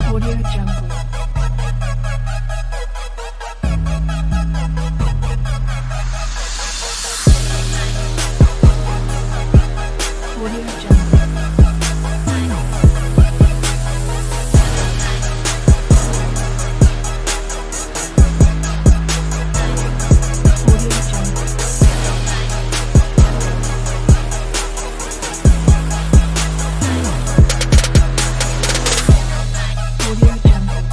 Audio Jungle. Audio Jungle. Audio Jungle. Audio Jungle.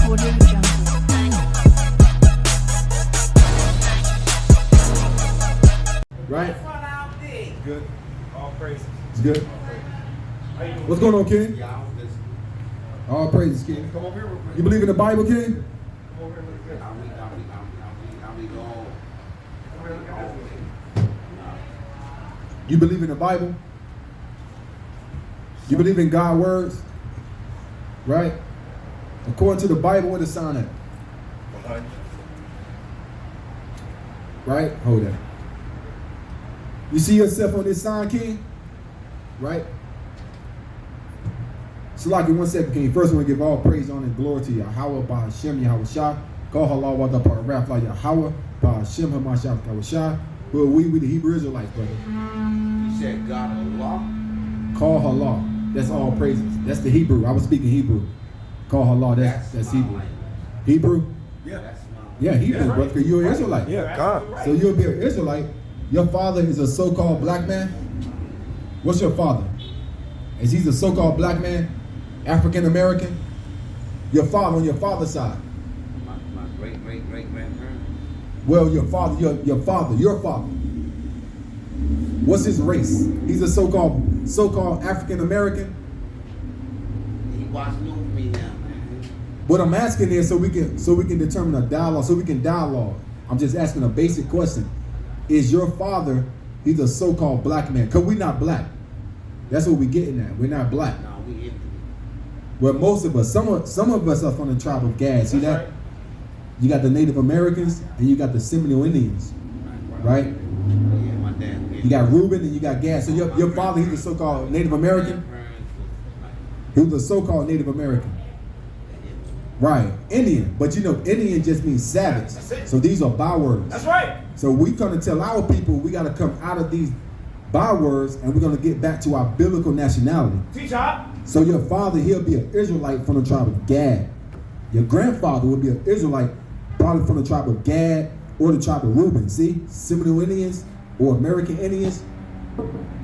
Audio Jungle. Right? Good. All praises. It's good. How you doing? What's going on, King? Yeah, I was just, All praises, King. Come over here real quick. You believe in the Bible, King? Come over here real quick. I read all. Come here, look at this. You believe in the Bible? You believe in God's words? Right? According to the Bible, what is sign at? Behind you. Right? Hold that. You see yourself on this sign, King? Right? So like in 1 second, King. First, I want to give all praise, honor, and glory to Yahweh, Ba'ashem, Yahweh Shah. Call halal wa da paraf la Yahweh, Ba'ashem, Hamashah, Yahweh Shah. Who are we the Hebrew Israelites, brother? You said God Allah. Call halal. That's all praises. That's the Hebrew. I was speaking Hebrew. Call halal. That's my Hebrew. language. Hebrew? That's my Yeah, Hebrew, Yeah. brother. Because you're an Israelite. Yeah, God. So you'll be an Israelite. Your father is a so-called black man. What's your father? Is he a so-called black man? African American? Your father on your father's side. My great-great-great-grandparents. Well, your father. What's his race? He's a so-called African American. He watching over me now, man. What I'm asking is so we can determine a dialogue, so we can dialogue. I'm just asking a basic question. Is your father, he's a so-called black man? Because we're not black. That's what we're getting at. We're not black. No, we empty. Well, most of us, some of us are from the tribe of Gad. See That's that? right. You got the Native Americans and you got the Seminole Indians, right? Yeah, my dad. You got Reuben and you got Gad. So your father, he's a so-called Native American. He was a so-called Native American. Right, Indian. But you know, Indian just means savage. That's it. So these are bywords. That's right. So we gonna tell our people we gotta come out of these bywords and we're gonna get back to our biblical nationality. Teach hop. So your father, he'll be an Israelite from the tribe of Gad. Your grandfather will be an Israelite probably from the tribe of Gad or the tribe of Reuben. See, Seminole Indians or American Indians.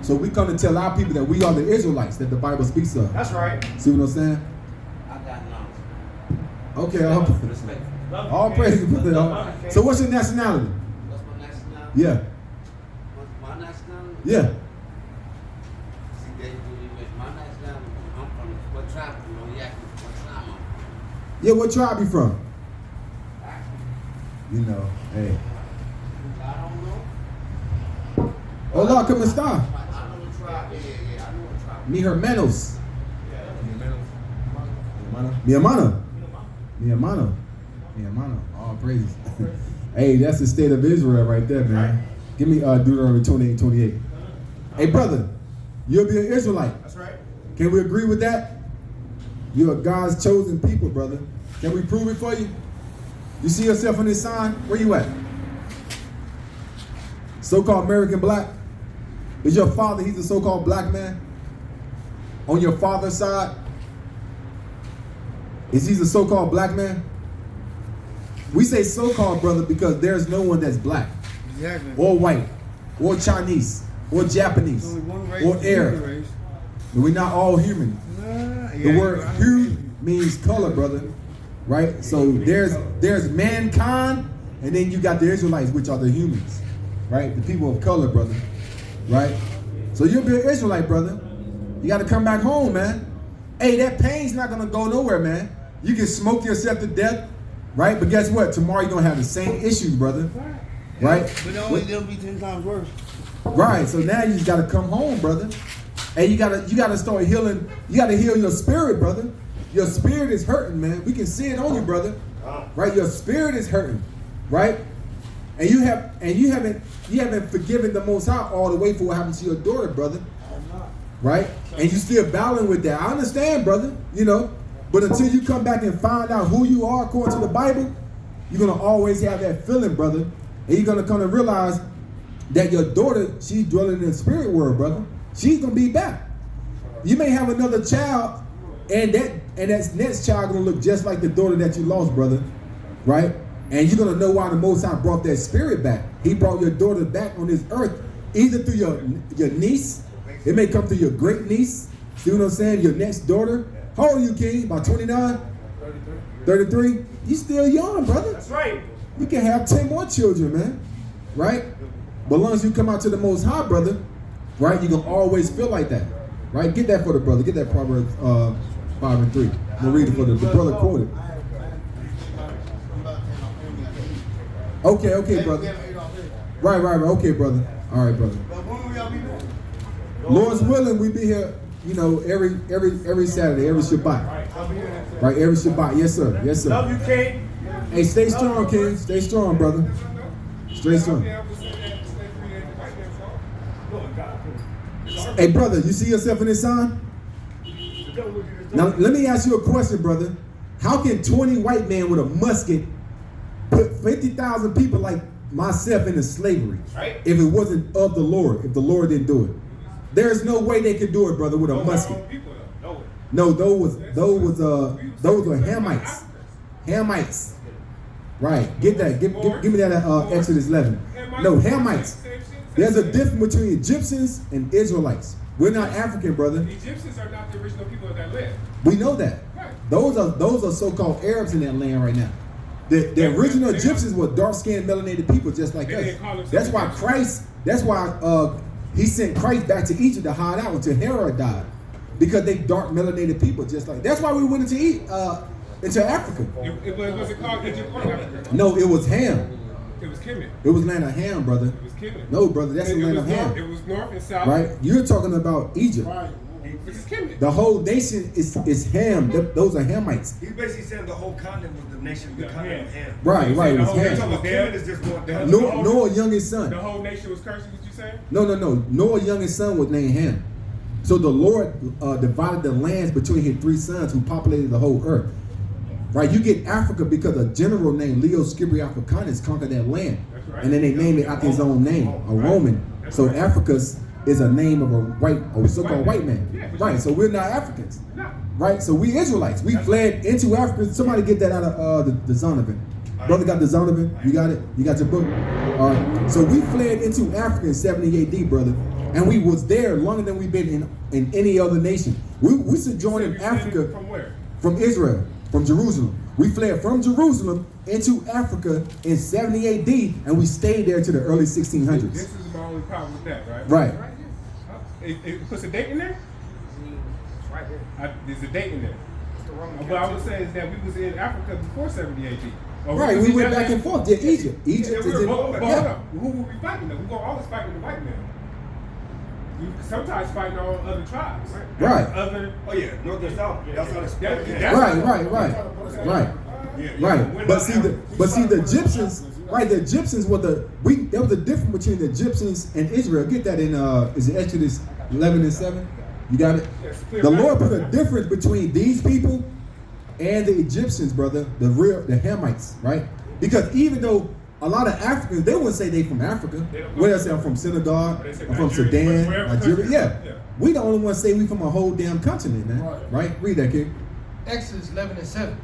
So we come to tell our people that we are the Israelites that the Bible speaks of. That's right. See what I'm saying? I got knowledge. Okay, all, Respect. all praise. So what's your nationality? What's my nationality? Yeah, What's my nationality? yeah. See, they do with my nationality. I'm from what tribe? You know, you ask me what tribe I'm from. Yeah, what tribe you from? You know, hey. I don't know. Hola, ¿cómo está? I know the tribe. Yeah, I know the tribe. Mi hermanos. Yeah. Mi hermano. Mi hermano. Mi hermano. All praises. Hey, that's the state of Israel right there, man. Give me Deuteronomy 28:28. Hey, brother, you'll be an Israelite. That's right. Can we agree with that? You're God's chosen people, brother. Can we prove it for you? You see yourself on this sign? Where you at? So-called American black? Is your father, he's a so-called black man? On your father's side? Is he a so-called black man? We say so-called, brother, because there's no one that's black Exactly. or white or Chinese or Japanese Only one race, or the human Arab. race. We're not all human. The word I hue mean, means color, brother. Right? So there's mankind, and then you got the Israelites, which are the humans. Right? The people of color, brother. Right? So you'll be an Israelite, brother. You got to come back home, man. Hey, that pain's not going to go nowhere, man. You can smoke yourself to death, right? But guess what? Tomorrow you're going to have the same issues, brother. Right? But it'll be 10 times worse. Right. So now you just got to come home, brother. And you gotta start healing. You gotta heal your spirit, brother. Your spirit is hurting, man. We can see it on you, brother. Right? Your spirit is hurting, right? And you haven't forgiven the Most High all the way for what happened to your daughter, brother. Right? And you still battling with that. I understand, brother. You know, but until you come back and find out who you are according to the Bible, you're gonna always have that feeling, brother. And you're gonna come to realize that your daughter, she's dwelling in the spirit world, brother. She's gonna be back. You may have another child, and that next child gonna look just like the daughter that you lost, brother. Right? And you're gonna know why the Most High brought that spirit back. He brought your daughter back on this earth, either through your niece. It may come through your great niece. See what I'm saying? Your next daughter. How old are you, King? About 29? 33? You still young, brother. That's right. You can have 10 more children, man. Right? But as long as you come out to the Most High, brother, right, you're going to always feel like that. Right? Get that for the brother. Get that Proverbs 5 and 3. I'm going to read it for the brother quoted. Okay, brother. Right. Okay, brother. All right, brother. Lord's willing, we be here, you know, every Saturday, every Shabbat. Right, every Shabbat. Yes, sir. Yes, sir. Love you, King. Hey, stay strong, King. Stay strong, brother. Stay strong. Hey, brother, you see yourself in this sign? Now, let me ask you a question, brother. How can 20 white men with a musket put 50,000 people like myself into slavery if it wasn't of the Lord, if the Lord didn't do it? There's no way they could do it, brother, with a musket. No, those were Hamites. Hamites. Right. Get that. Give me that Exodus 11. No, Hamites. There's a difference between Egyptians and Israelites. We're not African, brother. The Egyptians are not the original people of that land. We know that. Those are so-called Arabs in that land right now. The original Egyptians were dark-skinned, melanated people just like us. That's why Christ. That's why he sent Christ back to Egypt to hide out until Herod died, because they dark, melanated people just like. That's why we went into Africa. Was it called Egypt or Africa? No, it was Ham. It was Kemet. It was land of Ham, brother. It was Kemet. No, brother, that's the land of Ham. It was north and south. Right? You're talking about Egypt. Right. Which is Kemet. The whole nation is Ham. Those are Hamites. He's basically saying the whole continent was the nation, the continent of Ham. Right. It was The whole Ham. nation was Kemet there. is just one. Noah's youngest son. The whole nation was cursed, what you saying? No. Noah's youngest son was named Ham. So the Lord divided the lands between his three sons who populated the whole earth. Right? You get Africa because a general named Leo Scipio Africanus conquered that land. That's right. And then they named it after his own name, a Roman. That's So right. Africa's is a name of a so-called white man. Yeah, for Right. sure. So we're not Africans. No. Right? So we Israelites. We fled into Africa. Somebody get that out of the Zonovan. Brother got the Zonovan? You got it? You got your book? All right. So we fled into Africa in 70 AD, brother. And we was there longer than we've been in any other nation. We sojourned in Africa From where? from Israel, from Jerusalem. We fled from Jerusalem into Africa in 70 AD, and we stayed there to the early 1600s. This is my only problem with that, right? Right. It puts a date in there? Right there. There's a date in there. What I would say is that we was in Africa before 70 AD. Right, we went back and forth to Egypt. Egypt is in, Hold yeah. up. Who were we fighting though? We gonna always fight with the white man. We sometimes fighting our other tribes. Right. Other. Oh yeah, north and south. That's how they Right. Right. But see the Egyptians, right? The Egyptians were there was a difference between the Egyptians and Israel. Get that in is it Exodus 11 and 7? You got it? Yes, clear The back. Lord put a difference between these people and the Egyptians, brother, the Hamites, right? Because even though a lot of Africans, they wouldn't say they from Africa. What else? I'm from Senegal, They say I'm from Nigeria, Sudan, wherever Nigeria. country. Yeah. Yeah. We the only ones say we from a whole damn continent, man. Right. Right? Read that, kid. Exodus 11 and 7.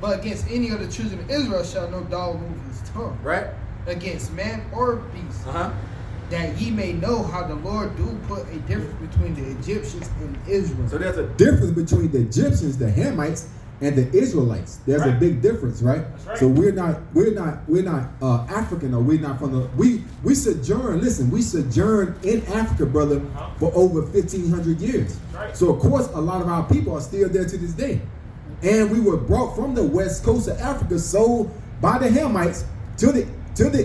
But against any of the children of Israel shall no dog move his tongue. Right? Against man or beast. Uh-huh. That ye may know how the Lord do put a difference between the Egyptians and Israel. So there's a difference between the Egyptians, the Hamites, and the Israelites. There's a Right. big difference, right? That's right. So we're not African, or we're not from the we sojourn. Listen, we sojourn in Africa, brother, for over 1,500 years. Right. So of course, a lot of our people are still there to this day, and we were brought from the west coast of Africa, sold by the Hamites to the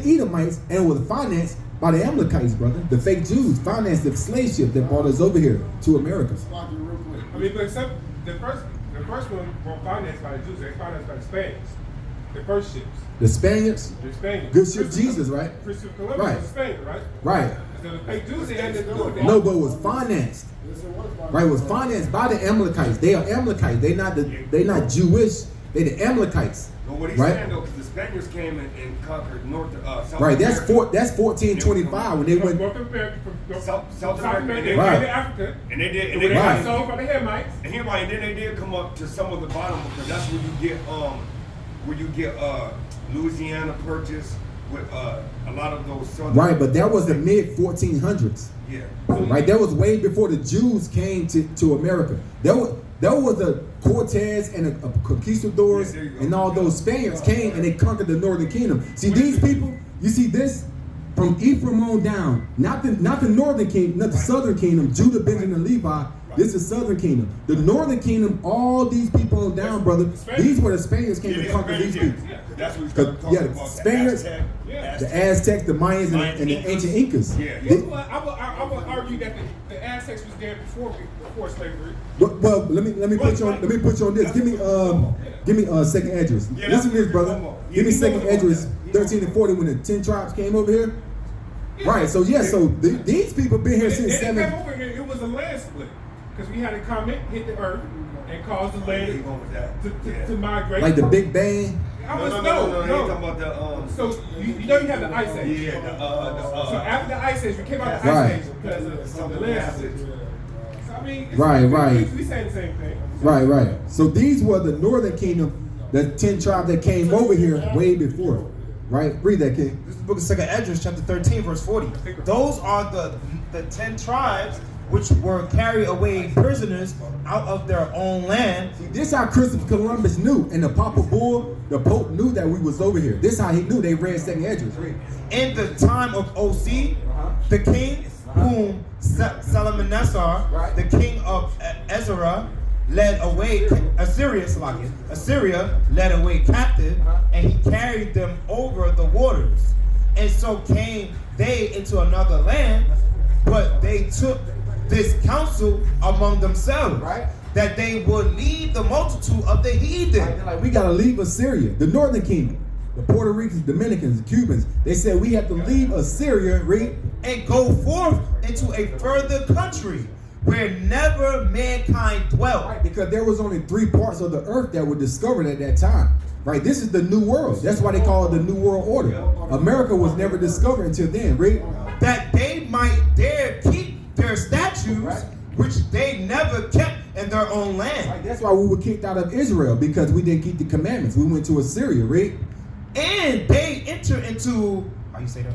Edomites, and was financed by the Amalekites, brother. The fake Jews financed the slave ship that brought us over here to America. I mean, but except the first one was financed by the Jews. They financed by the Spaniards. The first ships. The Spaniards, The Spaniards. good ship Christopher- Jesus, right? Christopher Columbus Right. was a Spaniard, right? Right. So the Jews had nothing to do with that. No, but it was financed. Right, it was financed by the Amalekites. They are Amalekites. They not Jewish. They the Amalekites. But what he's Right? saying though, because the Spaniards came and conquered South Right. That's America. that's 1425 when they From went. North America, from South America, they Right. went to Africa. And they did, And and they they got Right. sold by the Hamites. And here, right, and then they did come up to some of the bottom because that's where you get Louisiana Purchase with a lot of those southern. Right, but that was the mid 1400s. Yeah. Right, that was way before the Jews came to America. That was the Cortez and the conquistadors Yeah, there you go. and all those Spaniards came and they conquered the northern kingdom. See these people, you see this from Ephraim on down, not the northern kingdom, not the southern kingdom, Judah, Benjamin, and Levi. This is southern kingdom. The northern kingdom, all these people on down, brother. These were the Spaniards came to conquer these people. That's what we started talking Yeah, the about. Spaniards, the Aztecs, the Mayans, and the ancient Incas. Yeah. I would argue that the Aztecs was there before slavery. Well, let me put you on this. Give me second address. Yeah, Listen to this, brother. come on. Give me Yeah, second he knows address. about that. 13 and 40 when the 10 tribes came over here. Right. So these people been here since They came 7. over here, it was a land split. Because we had a comet hit the earth and caused the Where you land going with that? to migrate. Like the Big Bang. I was No. no. You're talking about the So you know you have the ice age. Yeah, So after the ice age, we came out of the Right. ice age because of the land split. So I mean, Right. We say the same thing. Right. So these were the northern kingdom, the 10 tribes that came over here way before. Right? Read that, King. This is the book of 2nd Esdras, chapter 13, verse 40. Those are the 10 tribes which were carried away prisoners out of their own land. See, this how Christopher Columbus knew, and the Papa Bull, the Pope knew that we was over here. This how he knew. They read second address. Read. In the time of OC, the king whom Salmanassar, the king of Ezra, led away Assyria led away captive, and he carried them over the waters. And so came they into another land, but they took this counsel among themselves, Right. that they would leave the multitude of the heathen. They're like, we gotta leave Assyria, the northern kingdom, the Puerto Ricans, Dominicans, the Cubans. They said we have to leave Assyria, read, And go forth into a further country where never mankind dwelt. right, because there was only 3 parts of the earth that were discovered at that time. Right, this is the new world. That's why they call it the New World Order. America was never discovered until then. Read. That they might dare keep their statues, which they never kept in their own land. Right, that's why we were kicked out of Israel, because we didn't keep the commandments. We went to Assyria. Read. And they enter into, how you say that?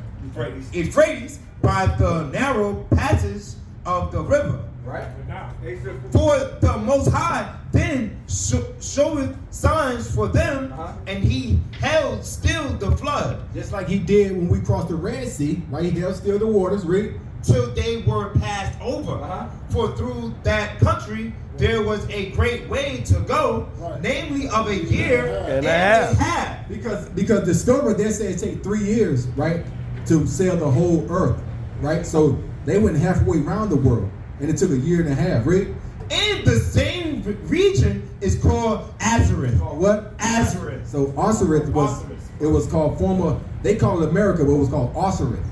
Euphrates. By the narrow passage of the river. Right. But now, they said, For the Most High then showeth signs for them, and he held still the flood, Just like he did when we crossed the Red Sea. Right, he held still the waters. Read. till they were passed over. For through that country there was a great way to go, namely of a year and a half. Because discovered, they say it take 3 years, right, to sail the whole earth, right? So they went halfway around the world, and it took a year and a half, right? And the same region is called Azareth. What? Azareth. So Osiris was called former. They call it America, but it was called Osiris,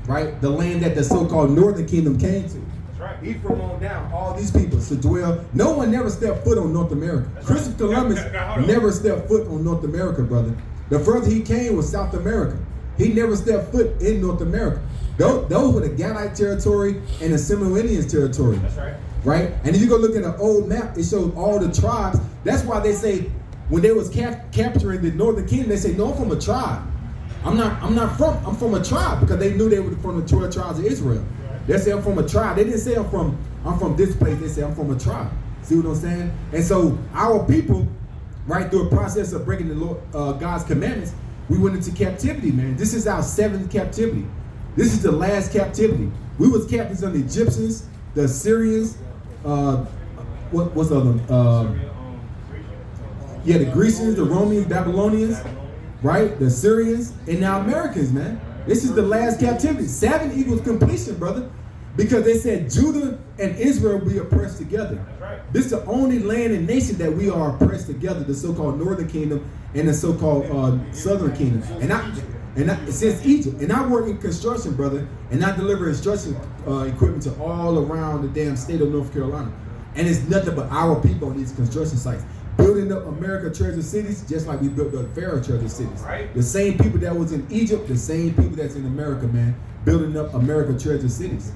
right? The land that the so-called Northern Kingdom came to. that's right. Ephraim on down, all these people to dwell. No one never stepped foot on North America. Christopher Columbus Now, hold on. never stepped foot on North America, brother. The further he came was South America. He never stepped foot in North America. Those were the Galite territory and the Seminole Indians territory. That's right. Right? And if you go look at an old map, it shows all the tribes. That's why they say when they was capturing the Northern Kingdom, they say, no, I'm from a tribe. I'm from a tribe, because they knew they were from the 12 tribes of Israel. They say I'm from a tribe. They didn't say I'm from this place. They say I'm from a tribe. See what I'm saying? And so our people, right, through a process of breaking the Lord, God's commandments, we went into captivity, man. This is our 7th captivity. This is the last captivity. We was captives on the Egyptians, the Assyrians, what was other? The Grecians, the Romans, Babylonians, right? The Syrians, and now Americans, man. This is the last captivity. 7 equals completion, brother. Because they said Judah and Israel will be oppressed together. That's right. This is the only land and nation that we are oppressed together, the so-called Northern Kingdom and the so-called Southern Kingdom. Since Egypt. And I work in construction, brother, and I deliver construction equipment to all around the damn state of North Carolina. And it's nothing but our people on these construction sites. Building up America treasure cities, just like we built up Pharaoh treasure cities. Right. The same people that was in Egypt, the same people that's in America, man, building up America treasure cities,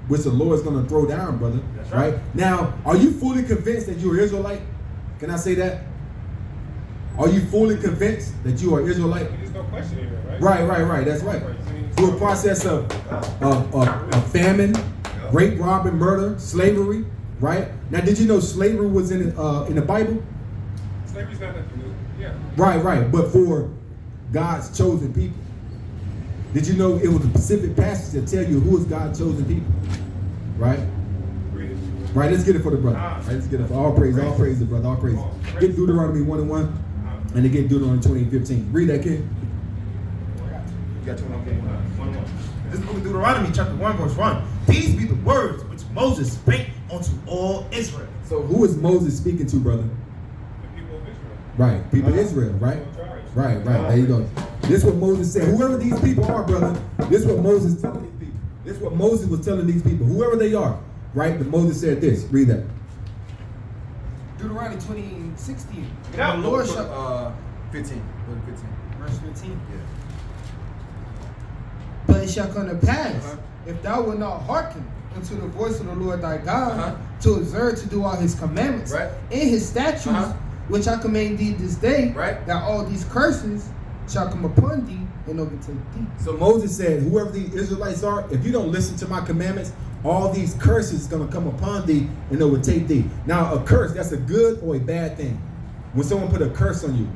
which the Lord's gonna throw down, brother. That's right. right. Now, are you fully convinced that you're Israelite? Can I say that? Are you fully convinced that you are Israelite? There's no question in there, right? Right. That's right. Through a process of famine, rape, robbing, murder, slavery. Right. Now, did you know slavery was in the Bible? Slavery's not nothing new. Yeah. Right. But for God's chosen people. Did you know it was a specific passage that tell you who is God's chosen people? Right. Read it. Right. Let's get it for the brother. Right. Let's get it for all praise, the brother, all praise. Get Deuteronomy 1:1, and again Deuteronomy 20:15. Read that, kid. You got 1. This book of Deuteronomy, chapter 1, verse 1. These be the words which Moses spake unto all Israel. So who is Moses speaking to, brother? The people of Israel. Right, people of Israel, right? Right. There you go. This is what Moses said. Whoever these people are, brother, this is what Moses is telling these people. This is what Moses was telling these people. Whoever they are, right? But Moses said this. Read that. Deuteronomy 20:16. Yeah, The Lord shall, 15. verse 15. But it shall come to pass, if thou wilt not hearken unto the voice of the Lord thy God, to observe to do all his commandments Right. and his statutes, which I command thee this day, Right. that all these curses shall come upon thee and overtake thee. So Moses said, whoever these Israelites are, if you don't listen to my commandments, all these curses going to come upon thee and overtake thee. Now, a curse, that's a good or a bad thing. When someone put a curse on you,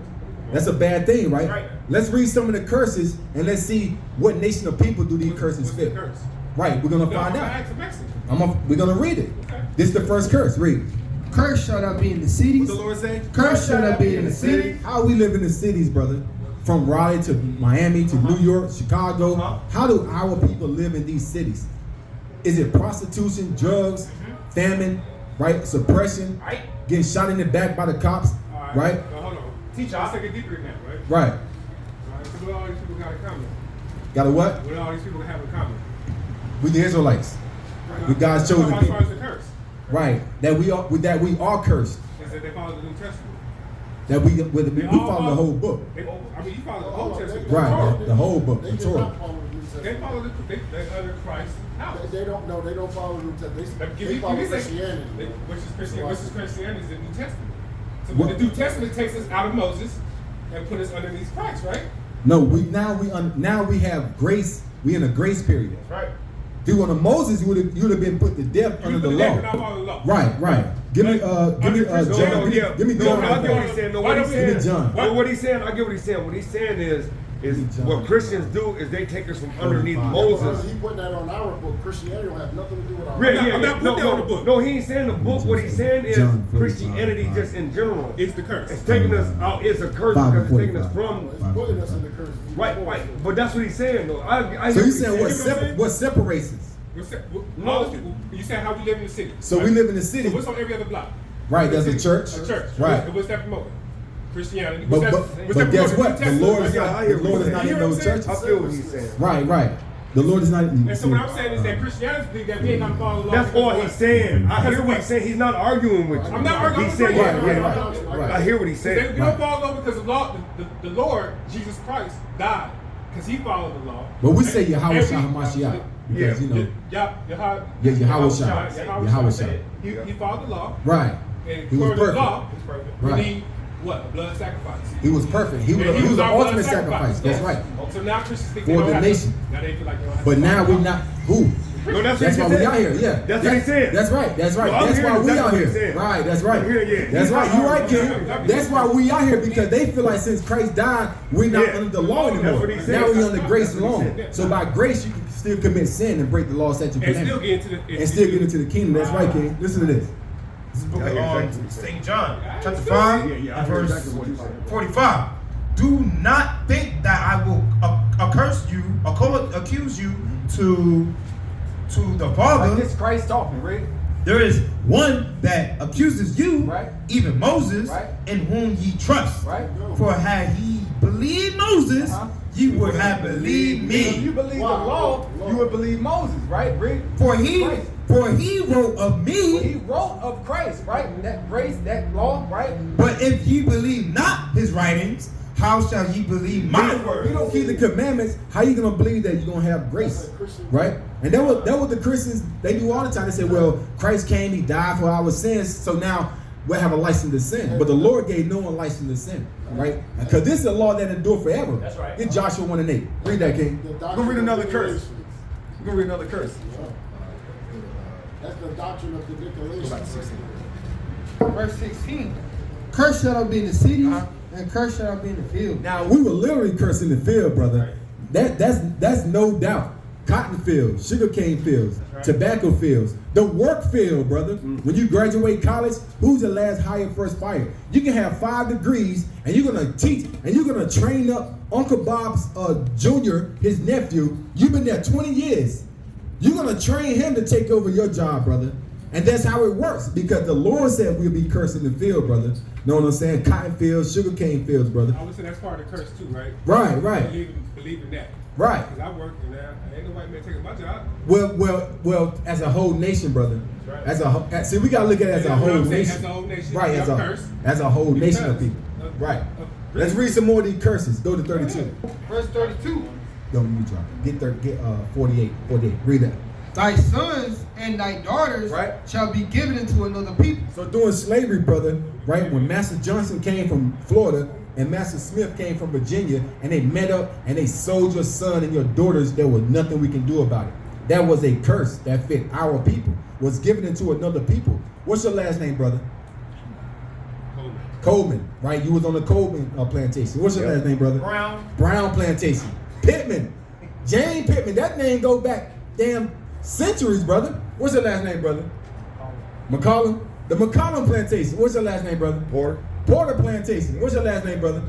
that's a bad thing, right? Right. Let's read some of the curses and let's see what nation of people do these curses What's the fit. curse? Right, we're going to No, find I'm out. gonna ask a Mexican. We're going to read it. Okay. This is the first curse. Read. Curse shall thou be in the cities. What the Lord say? Curse shall thou be in the city. How we live in the cities, brother? From Raleigh to Miami to New York, Chicago. How do our people live in these cities? Is it prostitution, drugs, famine, right? Suppression, Right. getting shot in the back by the cops, All right? Now, hold on. Teacher, let's take it deeper than that, right? Right. All right. So what all these people got in common? Got a what? What all these people have in common? We the Israelites, we God's chosen As far as people, the curse, right? That we are cursed. is that they follow the New Testament. That we They all follow the whole book, They, I mean, you follow the Old Testament. right? The whole book, the They did Torah. not follow the New They Testament. follow they under Christ's house. They don't. No, they don't follow the New Testament. But They follow give me Christianity. which is Christianity is the New Testament. So What? the New Testament takes us out of Moses and put us underneath Christ, right? No, now we have grace. We in a grace period. Right. If you want to Moses, you would have been put to death under the law. Not follow the law. Right. Give me John. Give me John. I get what he's saying. No, what he's Give me saying. John. What he's saying, I get what he's saying. What he's saying is John. what Christians do is they take us from underneath 45. Moses. He put that on our book. Christianity don't have nothing to do with our Really, book. I'm not putting that on the book. No, he ain't saying the book. What he's saying is John 45. Christianity just in general. It's the curse. It's taking us out. It's a curse because it's taking us from. He's putting us in the curse. Right. But that's what he's saying, though. I So hear you what saying he's saying. what separates us? All those people, you said how we live in the city. So we live in the city. So what's on every other block? Right, there's a church. A church. Right. What's that promoting? Christianity. But What's that guess promoting? what? The New Lord is Testament. not. The Lord is not in those churches. I feel what he's saying. Right. The Lord is not. And so what I'm saying is that Christianity believe that we ain't gonna follow the law. That's all he's saying. I hear what he's saying. He's not arguing with you. I'm not arguing He's with you. saying, Right. I hear what he's They saying. don't follow the law because the law, the Lord Jesus Christ died because he followed the law. But we say Yahweh And Shah Hamashiach because you know. Yahweh Shah. said he followed the law. Right. And He was according to the perfect. law, we Right. need what? A blood sacrifice. He was perfect. He was And the our blood ultimate sacrifice. That's Yes. right. So now Christians think For they don't the have nation. To, now they feel like they don't have But to now follow we not who. No, that's That's what why he we said. out here. Yeah. That's what he said. That's right. No, I'm That's why hearing we that's out what he's here. saying. Right. That's right. I'm hearing, yeah. That's right. You're right, King. Yeah. That's why we out here because they feel like since Christ died, we're not Yeah. under the law That's anymore. what he said. Now we're under grace That's what he alone. said. So by grace, you can still commit sin and break the law, statute, And commandment, still get into the and still get into the kingdom. That's right, King. Listen to this. This is book of St. John, chapter Yeah, 5, I and heard verse exactly what he said. 45. Do not think that I will accuse you to the Like Father. this Christ talking, right? There is one that accuses you, Right. even Moses, Right. in whom ye trust. Right? For had ye believed Moses, Uh-huh. ye would have believed If you me. believe Wow. the law, you would believe Moses, right? Read. For he wrote of He me. wrote of Christ, right? That grace, that law, right? But if ye believe not his writings, how shall ye believe my If word? you don't keep the commandments, how you gonna believe that you're gonna have grace, That's a Christian. right? And that was the Christians. They do all the time. They say, "Well, Christ came, He died for our sins, so now we'll have a license to sin." But the Lord gave no one license to sin, right? Because this is a law that endure forever. That's right. Get Joshua 1:8. Read that, King. The We're doctrine gonna read of another curse. Nicolaitans. We're gonna read another curse. That's the doctrine of the Nicolaitans. Verse 16. Cursed shall be in the cities, and cursed shall be in the field. Now we were literally cursing the field, brother. That's no doubt. Cotton fields, sugarcane fields, tobacco fields, the work field, brother. When you graduate college, who's the last hired first fired? You can have 5 degrees and you're gonna teach and you're gonna train up Uncle Bob's junior, his nephew. You've been there 20 years. You're gonna train him to take over your job, brother. And that's how it works, because the Lord said we'll be cursed in the field, brother. Know what I'm saying? Cotton fields, sugarcane fields, brother. I would say that's part of the curse too, right? Right. Believe in that. Right. Because I work and ain't no white man taking my job. Well, as a whole nation, brother. Right. See, we gotta look at it as You a know what whole I'm saying? nation. As a whole nation, Right, we as are a cursed whole nation of because people. of- Right. of Let's read some more of these curses. Go to 32. Verse 32. Yo, you drop it. Get 48. 48. Read that. Thy sons and thy daughters Right. shall be given into another people. So during slavery, brother, right, when Master Johnson came from Florida and Master Smith came from Virginia, and they met up and they sold your son and your daughters, there was nothing we can do about it. That was a curse that fit our people, was given into another people. What's your last name, brother? Coleman, right? You was on the Coleman plantation. What's your last name, brother? Brown plantation. Pittman. Jane Pittman. That name go back damn centuries, brother. What's your last name, brother? McCollum. The McCollum plantation. What's your last name, brother? Porter plantation. What's your last name, brother?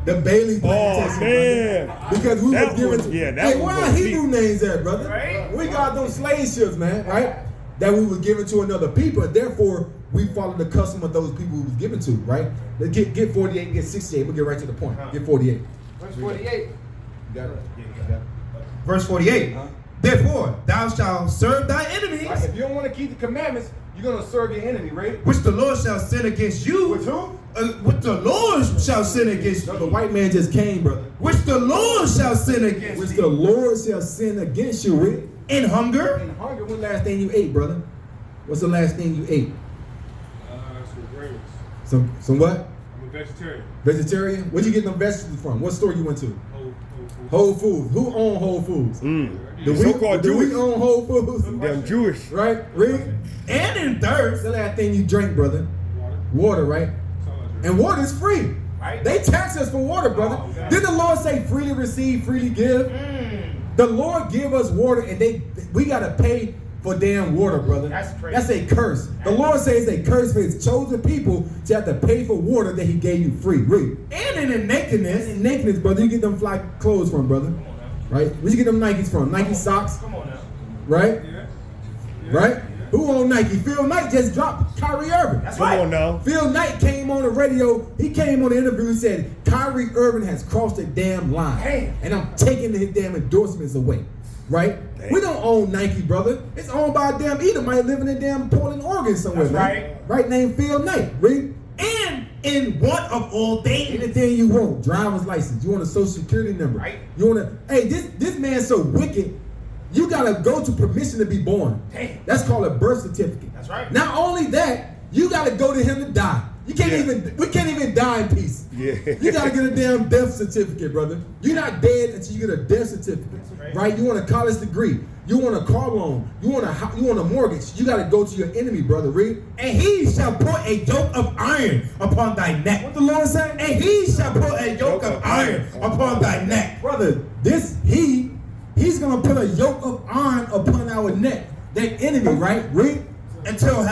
The Bailey plantation. man. Brother. Because we That were given one- yeah, that hey, one where was are Hebrew deep. names at, brother? Right. We got those slave ships, man, right? That we were given to another people, and therefore we follow the custom of those people who was given to, right? Let's get 48 and get 68. We'll get right to the point. Get 48. Verse 48. You got it? You got it? Verse 48. Therefore, thou shalt serve thy enemies, Right? If you don't want to keep the commandments, you're gonna serve your enemy, right? which the Lord shall sin against you. With who? Which the Lord shall sin against No, the you. white man just came, brother. Which the Lord shall sin against Which you. the Lord shall sin against you with. In hunger, And hunger, when last thing you ate, brother? What's the last thing you ate? Some grains. Some what? I'm a vegetarian. Vegetarian? Where'd you get them vegetables from? What store you went to? Whole food. Whole Foods. Who own Whole Foods? Mm. Do we, So-called do we Jewish. own Whole Foods? Them Jewish. Right? Read. and in What's thirst, the last thing you drink, brother? Water. Water, right? That's all I drink. And water's free. Right. They tax us for water, brother. Oh, God. Didn't the Lord say freely receive, freely give? The Lord give us water, and we gotta pay for damn water, brother. That's crazy. That's a curse. The Lord says it's a curse for His chosen people to have to pay for water that He gave you free. Read. and in the nakedness, And nakedness, brother, you get them fly clothes from, brother. Right? Where you get them Nikes from? Nike socks, Come on now. right? Yeah. Right? Who owned Nike? Phil Knight just dropped Kyrie Irving. That's Come right. on now. Phil Knight came on the radio. He came on the interview and said, Kyrie Irving has crossed the damn line. Damn. And I'm taking his damn endorsements away. Right? Damn. We don't own Nike, brother. It's owned by a damn Edomite living in damn Portland, Oregon somewhere, That's man. Right, named Phil Knight. Read. and in want of all things. Anything you want. Driver's license. You want a social security number. Right. You want to, hey, this man's so wicked, you got to go to permission to be born. Damn. That's called a birth certificate. That's right. Not only that, you got to go to him to die. You can't we can't even die in peace. Yeah. You got to get a damn death certificate, brother. You're not dead until you get a death certificate, right? You want a college degree. You want a car loan. You want a mortgage. You got to go to your enemy, brother. Read. And he shall put a yoke of iron upon thy neck. What the Lord say? And he shall put a yoke of iron upon thy neck. Brother, he's gonna put a yoke of iron upon our neck. That enemy, right? Read. Until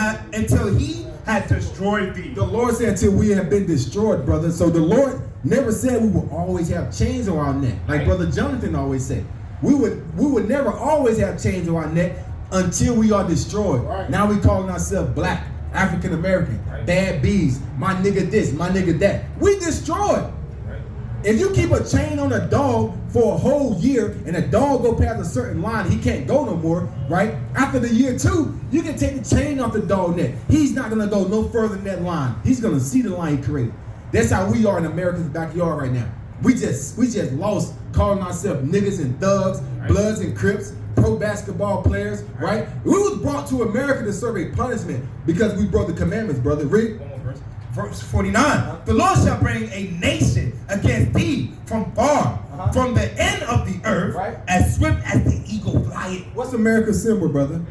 he had destroyed thee. The Lord said until we have been destroyed, brother. So the Lord never said we will always have chains on our neck. Like Brother Jonathan always said. We would never always have chains on our neck until we are destroyed. Right. Now we calling ourselves black, African American, Right. bad bees, my nigga this, my nigga that. We destroyed. Right. If you keep a chain on a dog for a whole year and a dog go past a certain line, he can't go no more, right? After the year 2, you can take the chain off the dog neck. He's not gonna go no further than that line. He's gonna see the line he created. That's how we are in America's backyard right now. We just lost calling ourselves niggas and thugs, bloods and crips, pro basketball players, right? We was brought to America to serve a punishment because we broke the commandments, brother. Read. One more verse. Verse 49. The Lord shall bring a nation against thee from far, from the end of the earth, Right. as swift as the eagle flieth. What's America's symbol, brother?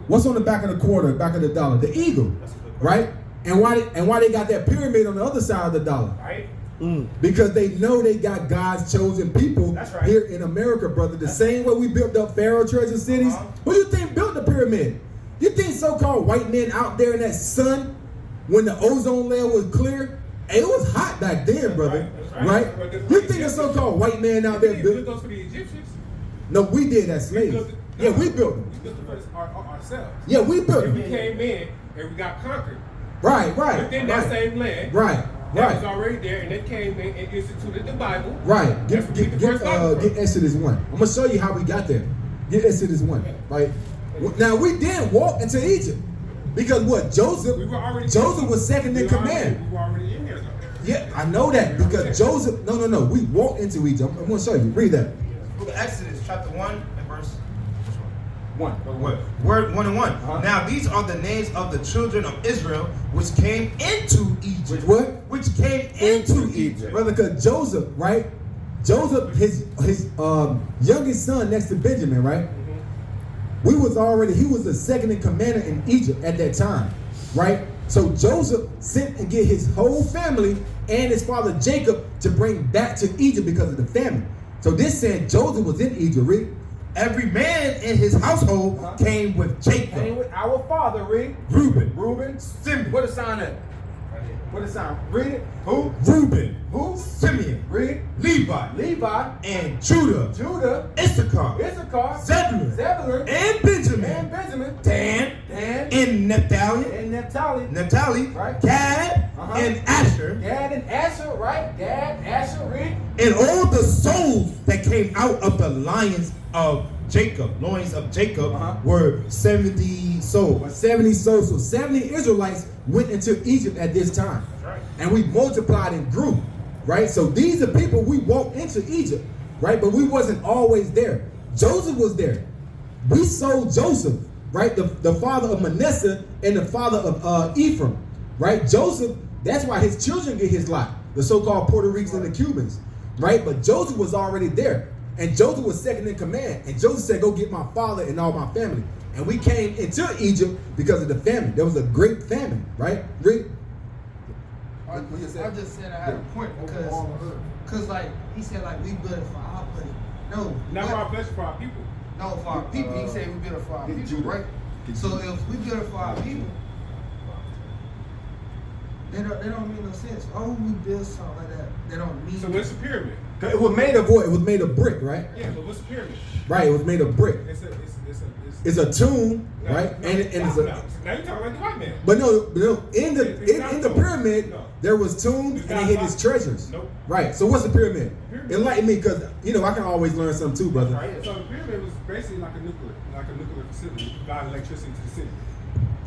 What's on the back of the quarter, back of the dollar? The eagle, right? And why they got that pyramid on the other side of the dollar? Right? Because they know they got God's chosen people That's right. here in America, brother. The same way we built up Pharaoh treasure cities. Who you think built the pyramid? You think so-called white men out there in that sun, when the ozone layer was clear? Hey, it was hot back then, brother. That's Right? right. But the You think a so-called white man out there We built built? those for the Egyptians. No, we did as slaves. built it- Yeah, we built them. We built it for ourselves. Yeah, we built And we them. came in and we got conquered. Right, right, Within that right, same land. right, That was right, already there, and they came in and instituted the Bible. right. That's where the first Bible from. Get Exodus 1. I'm gonna show you how we got there. Get Exodus 1. Right. Now we did walk into Egypt because what Joseph? We were already Joseph was second in we were already- command. We were already in there, though. Yeah, I know that because Joseph. No. We walked into Egypt. I'm gonna show you. Read that. Book of Exodus, chapter 1 and verse 1. Word 1 and 1. Now these are the names of the children of Israel which came into Egypt. Which what? Which came into Egypt. Brother, because Joseph, right? Joseph, his youngest son next to Benjamin, right? He was the second in command in Egypt at that time, right? So Joseph sent and get his whole family and his father Jacob to bring back to Egypt because of the famine. So this said Joseph was in Egypt, read. Every man in his household came with Jacob. with our father, read. Reuben. Simeon. What a sign that? What a sign? Read it. Who? Reuben. Who? Simeon. Read. Levi. Levi. And Judah. Judah. Issachar. Issachar. Zebulun. And Benjamin. Benjamin. Dan. Dan. And Naphtali. And Naphtali. Right. Gad. And Asher. Gad and Asher, right? Gad, Asher, read. And all the souls that came out of the loins of Jacob were 70 souls. 70 souls. So 70 Israelites went into Egypt at this time. Right. And we multiplied and grew, right? So these are people we walked into Egypt, right? But we wasn't always there. Joseph was there. We sold Joseph, right? The father of Manasseh and the father of Ephraim, right? Joseph, that's why his children get his lot, the so-called Puerto Ricans and the Cubans, right? But Joseph was already there. And Joseph was second in command. And Joseph said, go get my father and all my family. And we came into Egypt because of the famine. There was a great famine, right? Read. I just said I had a point because like he said like we built it for our place. No, Not for our pleasure, for our people. no, for our people. He said we built it for our people, Judah. right? So if we build it for our people, they don't make no sense. Why would we build something like that? They don't mean. So what's the pyramid? It was made of what? It was made of brick, right? Yeah, but what's the pyramid? Right, it was made of brick. It's It's a tomb, no, right? no, and it's no. a. Now you're talking like the white man. But no, in It's not the tomb. pyramid, No. there was tombs It's and not they hid box. his treasures. Nope. Right. So what's the pyramid? Pyramid. Enlighten me, because I can always learn something too, brother. Right. So the pyramid was basically like a nuclear facility. You provide electricity to the city.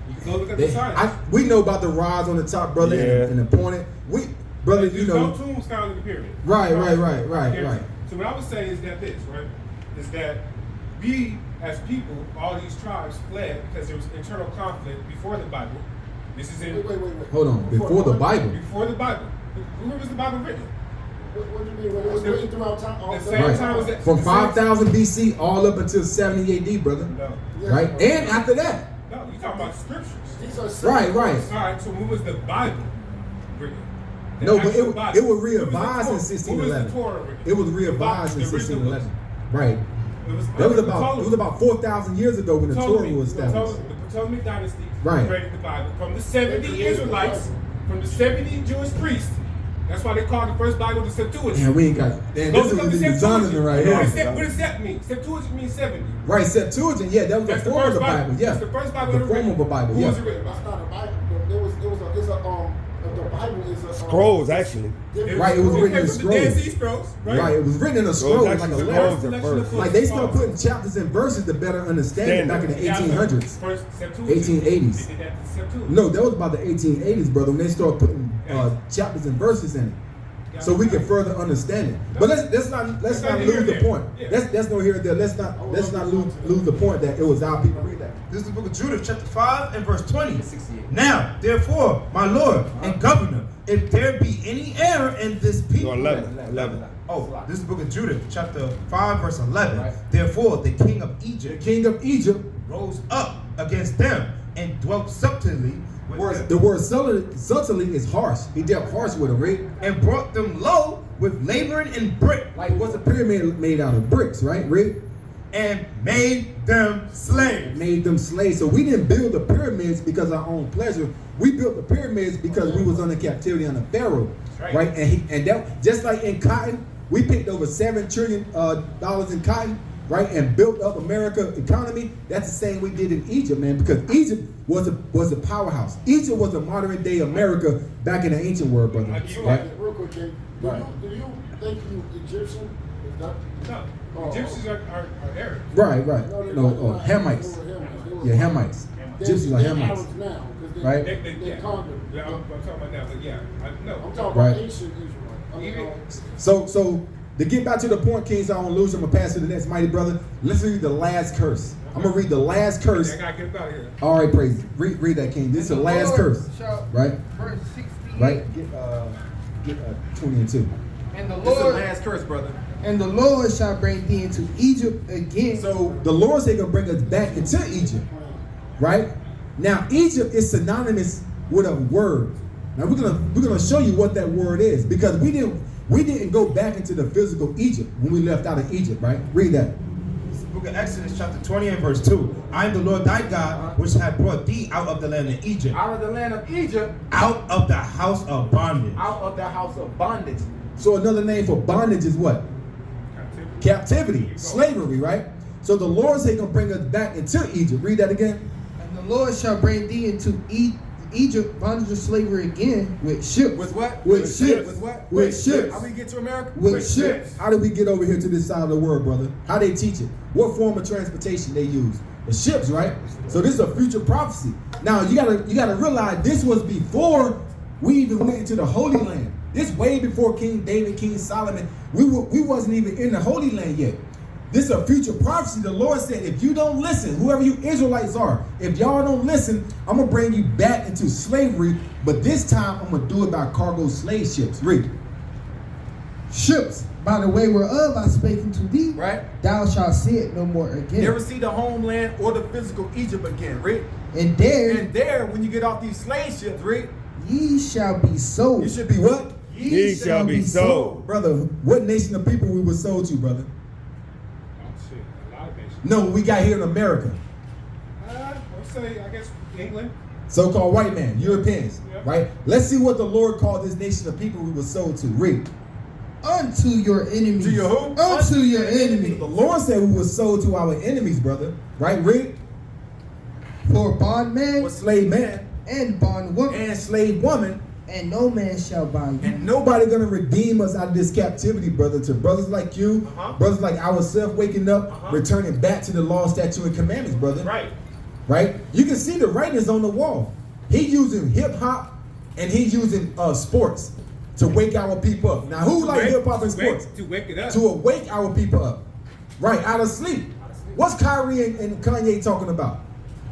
You can go look at the science. We know about the rods on the top, brother, and the pointed. Brother, There's no tombs found in the pyramid. Right. So what I would say is that is that we as people, all these tribes fled because there was internal conflict before the Bible. This is in Wait. Hold on, before the Bible. Before the Bible. When was the Bible written? What do you mean? When it was written throughout time? The same time as that. From the same- 5000 BC all up until 70 AD, brother. No. Right? And after that. No, you talking about scriptures. These are symbols. Right. All right, so when was the Bible written? The No, but actual it Bible. was When was the revised in Torah? When was the 1611. Torah written? It was revised in The original 1611. Right. It was It was about 4,000 years ago when the Torah was established. The Ptolemaic dynasty Right. created the Bible from the 70 Israelites, from the 70 Jewish priests That's why they call the first Bible the Septuagint. Man, we ain't got. Damn, Go this look up the is Zondervan Septuagint. right here. What does Sept mean? Septuagint means 70. Right, Septuagint. Yeah, that was That's the the form of first the Bible. Bible. Yeah, That's the first Bible the ever form written. of a Bible. Who Yeah. was it written? That's not a Bible. The Bible is a Scrolls, actually. Right, it was written in came from the Dead scrolls. Sea Scrolls, right? Right, it was written in a scroll, like a actually letter. scrolls. Selection of Like they started books. putting chapters and verses to better understand it back in the Yeah, 1800s, First Septuagint. 1880s. They did that to Septuagint. No, that was about the 1880s, brother. When they started putting chapters and verses in it, so we can further understand it. But let's not lose the point. That's no here or there. Let's not lose the point that it was our people. Read that. This is the book of Judith, chapter 5 and verse 20. Now, therefore, my Lord and Governor, if there be any error in this people. 11. Oh, this is the book of Judith, chapter 5, verse 11. Right. Therefore, the king of The Egypt king of Egypt. rose up against them and dwelt subtly with them, The word subtly is harsh. He dealt harsh with them, right? and brought them low with laboring in brick, Like what's a pyramid made out of bricks, right? Rick? and made them slaves. Made them slaves. So we didn't build the pyramids because of our own pleasure. We built the pyramids because we was under captivity under Pharaoh, right? And that just like in cotton, we picked over $7 trillion in cotton, right? And built up America economy. That's the same we did in Egypt, man. Because Egypt was a powerhouse. Egypt was a modern day America back in the ancient world, brother. Right? Real quick, King. Do you think you Egyptian? Is that, No. Oh. Egyptians are Arabs. Right. they're No, not Hamites. They were Hamites. Yeah, Hamites. Gypsies are They're Hamites. Arabs now, 'cause they- Right. They conquered. Yeah, I'm talking about now, but yeah. No. I'm talking Right. about ancient Israel. So to get back to the point, Kings, I don't lose. I'm gonna pass to the next mighty brother. Let's read the last curse. I'm gonna read the last curse. I gotta get up out of here. All right, praise. Read that, King. This is the last curse, right? Verse 68. Right. Get 20 and 2. And the This is the Lord last curse, brother. and the Lord shall bring thee into Egypt again. So the Lord said gonna bring us back into Egypt, right? Now Egypt is synonymous with a word. Now we're gonna show you what that word is because we didn't go back into the physical Egypt when we left out of Egypt, right? Read that. This is the book of Exodus, chapter 20 and verse 2. I am the Lord thy God, which have brought thee out of the land of Egypt, Out of the land of Egypt, out of the house of bondage. out of the house of bondage. So another name for bondage is what? Captivity, slavery, right? So the Lord said gonna bring us back into Egypt. Read that again. And the Lord shall bring thee into Egypt, bondage of slavery again, with ships. With what? With ships. With what? With ships. How we get to America? With ships. How did we get over here to this side of the world, brother? How they teach it? What form of transportation they use? The ships, right? So this is a future prophecy. Now you gotta realize this was before we even went into the Holy Land. This way before King David, King Solomon. We wasn't even in the Holy Land yet. This is a future prophecy. The Lord said, if you don't listen, whoever you Israelites are, if y'all don't listen, I'm gonna bring you back into slavery. But this time I'm gonna do it by cargo slave ships. Read. Ships, by the way whereof I spake unto thee, Right. thou shalt see it no more again. Never see the homeland or the physical Egypt again, right? And there And there, when you get off these slave ships, right? ye shall be sold. You should be what? Ye shall be sold. Brother, what nation of people we were sold to, brother? Oh shit, a lot of nations. No, we got here in America. Let's say, I guess England. So-called white man, Europeans, Yeah. right? Let's see what the Lord called this nation of people we were sold to. Read. Unto your enemies. To your who? Unto your enemies. The Lord said we were sold to our enemies, brother. Right? Read. For bondman For slave man and bondwoman, and slave woman. and no man shall buy you. And nobody gonna redeem us out of this captivity, brother. To brothers like you, brothers like ourselves waking up, returning back to the law, statute, and commandments, brother. Right. Right? You can see the writings on the wall. He using hip hop and he using sports to wake our people up. Now, who like hip hop and sports? To wake it up. To awake our people up. Right, out of sleep. What's Kyrie and Kanye talking about?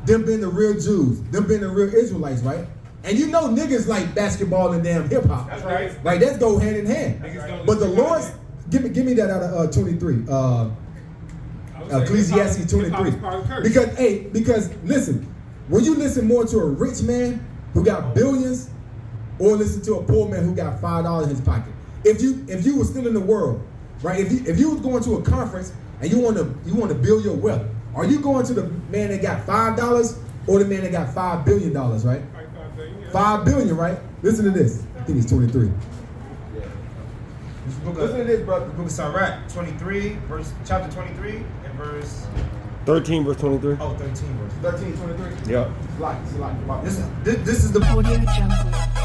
Them being the real Jews, them being the real Israelites, right? And you know niggas like basketball and damn hip hop. That's right. Right, that go hand in hand. Niggas don't But the listen to Lord's give me that out of 23. I would say Ecclesiastes hip-hop is 23. part of the curse. Because listen, when you listen more to a rich man who got billions, or listen to a poor man who got $5 in his pocket, if you were still in the world, right? If you was going to a conference and you want to build your wealth, are you going to the man that got $5 or the man that got $5 billion, right? Like, yeah. 5 billion, right? Listen to this. I think it's 23. This book Listen to of this, brother. the book of Sirach, 23, chapter 23, and verse 13 verse 23. 13 verse. 13:23. Yep. It's like. This is the Audio Jungle.